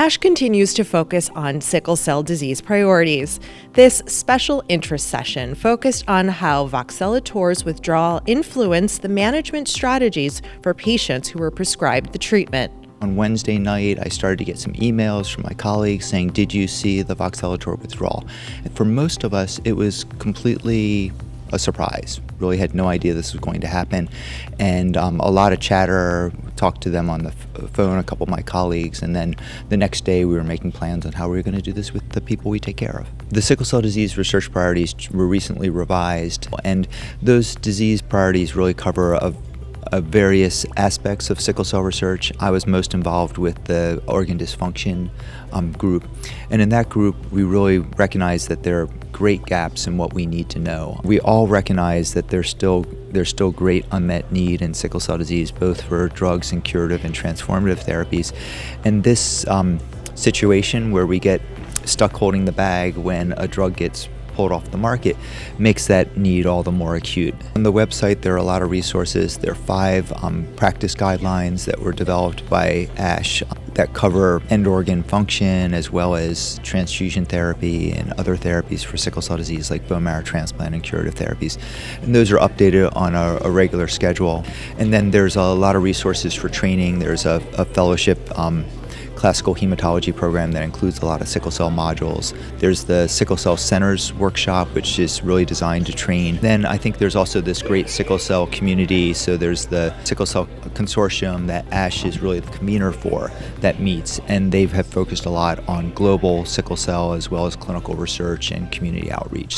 ASH continues to focus on sickle cell disease priorities. This special interest session focused on how Voxelotor's withdrawal influenced the management strategies for patients who were prescribed the treatment. On Wednesday night, I started to get some emails from my colleagues saying, "Did you see the Voxelotor withdrawal?" And for most of us, it was completely a surprise. Really had no idea this was going to happen. And a lot of chatter, talked to them on the phone, a couple of my colleagues, and then the next day we were making plans on how we were going to do this with the people we take care of. The sickle cell disease research priorities were recently revised, and those disease priorities really cover various aspects of sickle cell research. I was most involved with the organ dysfunction group, and in that group we really recognize that there are great gaps in what we need to know. We all recognize that there's still great unmet need in sickle cell disease, both for drugs and curative and transformative therapies, and this situation where we get stuck holding the bag when a drug gets pulled off the market makes that need all the more acute. On the website there are a lot of resources. There are 5 practice guidelines that were developed by ASH that cover end organ function as well as transfusion therapy and other therapies for sickle cell disease like bone marrow transplant and curative therapies. And those are updated on a regular schedule. And then there's a lot of resources for training. There's a fellowship classical hematology program that includes a lot of sickle cell modules. There's the Sickle Cell Centers workshop, which is really designed to train. Then I think there's also this great sickle cell community. So there's the Sickle Cell Consortium that ASH is really the convener for that meets, and they have focused a lot on global sickle cell as well as clinical research and community outreach.